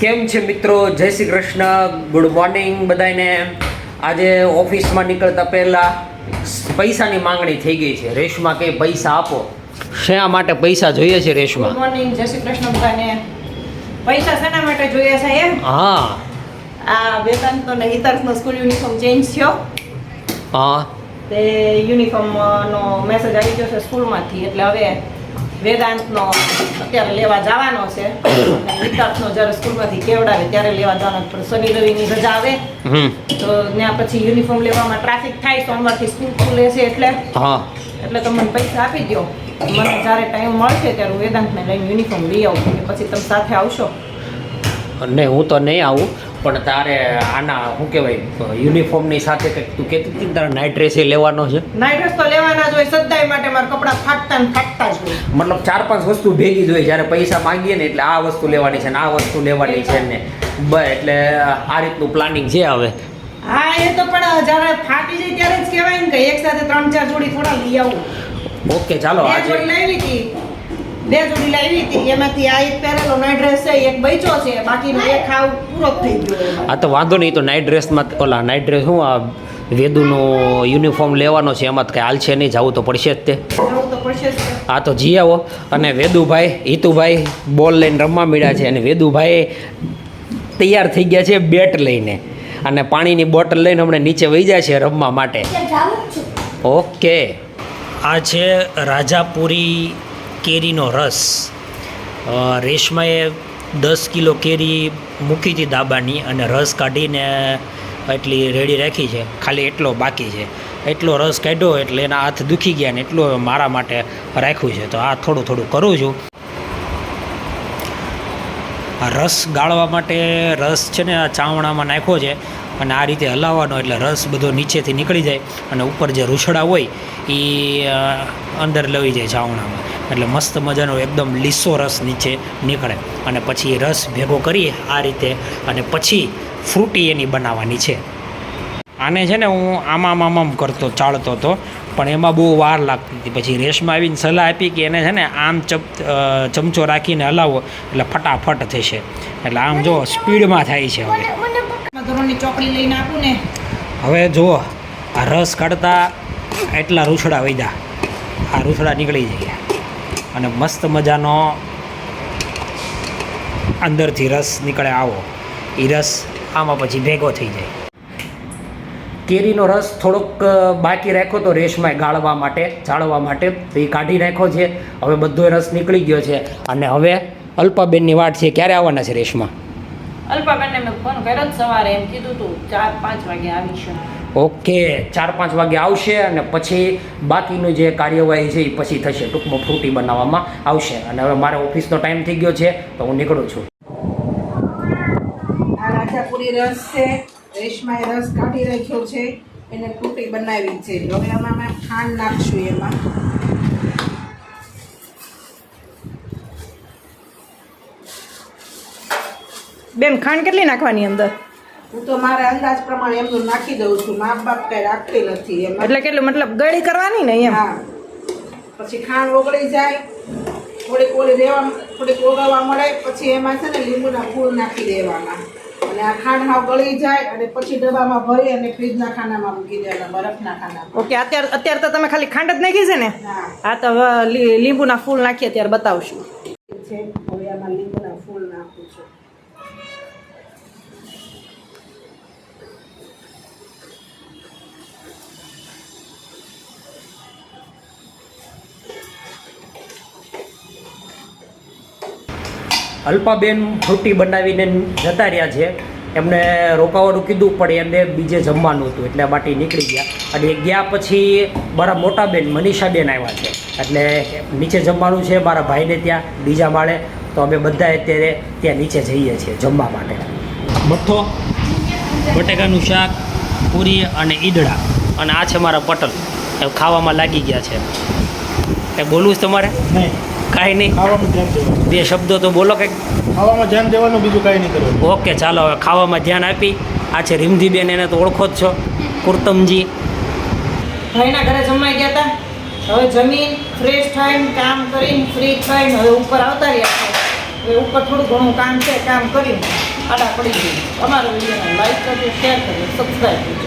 કેમ છે મિત્રો? જય શ્રી કૃષ્ણ, ગુડ મોર્નિંગ બધાને. આજે ઓફિસમાં નીકળતા પહેલા પૈસાની માંગણી થઈ ગઈ છે. રેશમા કે પૈસા આપો. શા માટે પૈસા જોઈએ છે રેશમા? ગુડ મોર્નિંગ, જય શ્રી કૃષ્ણ બધાને. પૈસા શેના માટે જોઈએ છે એમ? હા, આ વેદાંત અને હિતાર્થનો સ્કૂલ યુનિફોર્મ ચેન્જ થયો. હા, તે યુનિફોર્મ નો મેસેજ આવી ગયો છે સ્કૂલમાંથી, એટલે હવે વેદાંતનો અત્યારે લેવા જવાનો છે. હિતાર્થનો જ્યારે સ્કૂલમાંથી કેવડાવે ત્યારે લેવા જવાનો. પણ શનિ રવિની રજા આવે તો ત્યાં પછી યુનિફોર્મ લેવામાં ટ્રાફિક થાય. સોમવારથી સ્કૂલ ખુલે છે એટલે તમે મને પૈસા આપી દો. મને જ્યારે ટાઈમ મળશે ત્યારે હું વેદાંતને લઈને યુનિફોર્મ લઈ આવું. પછી તમે સાથે આવશો? નહીં, હું તો નહીં આવું, પણ તારે આના શું કહેવાય યુનિફોર્મની સાથે કંઈક તું કહેતી હતી ને તારે નાઇટ ડ્રેસ લેવાનો છે. નાઇટ ડ્રેસ તો લેવાના જ હોય સદાય માટે. મારા કપડાં ફાટતા ને ફાટતા જ હોય. મતલબ 4-5 વસ્તુ ભેગી જ હોય. જ્યારે પૈસા માંગીએ ને એટલે આ વસ્તુ લેવાની છે ને આ વસ્તુ લેવાની છે ને એટલે આ રીતનું પ્લાનિંગ છે હવે. હા, એ તો પણ જ્યારે ફાટી જાય ત્યારે જ કહેવાય ને કે એક સાથે 3-4 જોડી થોડા લઈ આવું. ઓકે, ચાલો. બે જોડી લાવી હતી, એમાંથી આ એક પહેરેલો નાઇટ ડ્રેસ છે, એક બચ્યો છે, બાકીનો એક ખાવ પૂરો જ થઈ ગયો. આ તો વાંધો નહીં. તો નાઇટ ડ્રેસમાં ઓલા નાઇટ ડ્રેસ શું આ વેદુનો યુનિફોર્મ લેવાનો છે, એમાં કંઈ હાલ છે નહીં, જવું તો પડશે જ તે. જવું તો પડશે જ. હા, તો જી આવો. અને વેદુભાઈ હિતુભાઈ બોલ લઈને રમવા મળ્યા છે, અને વેદુભાઈ તૈયાર થઈ ગયા છે બેટ લઈને, અને પાણીની બોટલ લઈને હમણાં નીચે વહી જાય છે રમવા માટે. ઓકે, આ છે રાજાપુરી કેરીનો રસ. રેશમાએ 10 કિલો કેરી મૂકી હતી દાબાની, અને રસ કાઢીને એટલી રેડી રાખી છે. ખાલી એટલો બાકી છે. એટલો રસ કાઢ્યો એટલે એના હાથ દુખી ગયા ને એટલું મારા માટે રાખ્યું છે. તો આ થોડું થોડું કરું છું. આ રસ ગાળવા માટે રસ છે ને આ ચાવણામાં નાખ્યો છે, અને આ રીતે હલાવવાનો એટલે રસ બધો નીચેથી નીકળી જાય, અને ઉપર જે રૂછડા હોય એ અંદર લઈ જાય ચાવણામાં. એટલે મસ્ત મજાનો એકદમ લીસો રસ નીચે નીકળે, અને પછી રસ ભેગો કરીએ આ રીતે, અને પછી ફ્રૂટી એની બનાવવાની છે. આને છે ને હું આમ કરતો ચાળતો હતો, પણ એમાં બહુ વાર લાગતી હતી. પછી રેશમા આવીને સલાહ આપી કે એને છે ને આમ ચમચો રાખીને હલાવો એટલે ફટાફટ થશે. એટલે આમ જો સ્પીડમાં થાય છે. ધોરણની ચોકડી લઈને આપું ને. હવે જુઓ, આ રસ કાઢતા એટલા રૂછડા વધ્યા, આ રૂછડા નીકળી જાય, અને મસ્ત મજાનો અંદરથી રસ નીકળે આવો. એ રસ આમાં પછી ભેગો થઈ જાય. કેરીનો રસ થોડોક બાકી રાખ્યો તો રેશમાએ ગાળવા માટે, ચાળવા માટે, તો એ કાઢી રાખ્યો છે. હવે બધો રસ નીકળી ગયો છે, અને હવે અલ્પાબેનની વાટ છે. ક્યારે આવવાના છે રેશમા? અલ્પાબેનને મેં ફોન કર્યો સવારે, એમ કીધું તું 4-5 વાગે આવીશું. ઓકે, 4-5 વાગે આવશે, અને પછી બાકીનું જે કાર્યવાહી છે એ પછી થશે. ટૂંકમાં ફ્રૂટી બનાવવામાં આવશે. અને હવે મારે ઓફિસનો ટાઈમ થઈ ગયો છે, તો હું નીકળું છું. આ રાજાપુરી રસ છે. રેશમાએ રસ કાઢી રાખ્યો છે, એને ફ્રૂટી બનાવી છે. હવે આમાં મેં ખાંડ નાખશું. એમાં બેન ખાંડ કેટલી નાખવાની અંદર? હું તો મારા અંદાજ પ્રમાણે એમનું નાખી દઉં છું. મા બાપ કઈ રાખતી નથી એમ. એટલે કેટલું, મતલબ ગળી કરવાની ને એમ? હા, પછી ખાંડ ઓગળી જાય, થોડીક ઓગળવા મળે, પછી એમાં છે ને લીંબુના ફૂલ નાખી દેવાના, અને આ ખાંડ હાવ ગળી જાય, અને પછી ડબ્બામાં ભરી અને ફ્રીજના ખાનામાં મૂકી દેવાના, બરફના ખાનામાં. ઓકે, અત્યારે તો તમે ખાલી ખાંડ જ નાખી છે ને? હા, તો લીંબુના ફૂલ નાખીએ ત્યારે બતાવશું. છે હવે આમાં લીંબુના ફૂલ નાખું છું. અલ્પાબેન ફ્રૂટી બનાવીને જતા રહ્યા છે. એમને રોકાવાનું કીધું, પણ એમને બીજે જમવાનું હતું એટલે માટે નીકળી ગયા. અને ગયા પછી મારા મોટા બેન મનીષાબેન આવ્યા છે, એટલે નીચે જમવાનું છે મારા ભાઈને ત્યાં બીજા માળે. તો અમે બધા અત્યારે ત્યાં નીચે જઈએ છીએ જમવા માટે. મઠ્ઠો, બટેકાનું શાક, પૂરી અને ઈદડા, અને આ છે મારા પટલ. એ ખાવામાં લાગી ગયા છે. એ બોલવું જ તમારે? નહીં, કાંઈ નહીં. ખાવામાં ધ્યાન દેવાનું. 2 શબ્દો તો બોલો કંઈક. ખાવામાં ધ્યાન દેવાનું, બીજું કાંઈ નહીં કરવાનું. ઓકે, ચાલો હવે ખાવામાં ધ્યાન આપી. આ છે રીમધીબેન, એને તો ઓળખો જ છો, કુર્તમજી. ભાઈના ઘરે જમવા ગયા હતા. હવે જમીન ફ્રેશ થઈને કામ કરીને ફ્રી થઈને હવે ઉપર આવતા રહ્યા છે. હવે ઉપર થોડું ઘણું કામ છે, કામ કરીને આડા પડી જાય. અમારો વિડીયોને લાઈક કરજો, શેર કરજો, સબસ્ક્રાઈબ કરજો.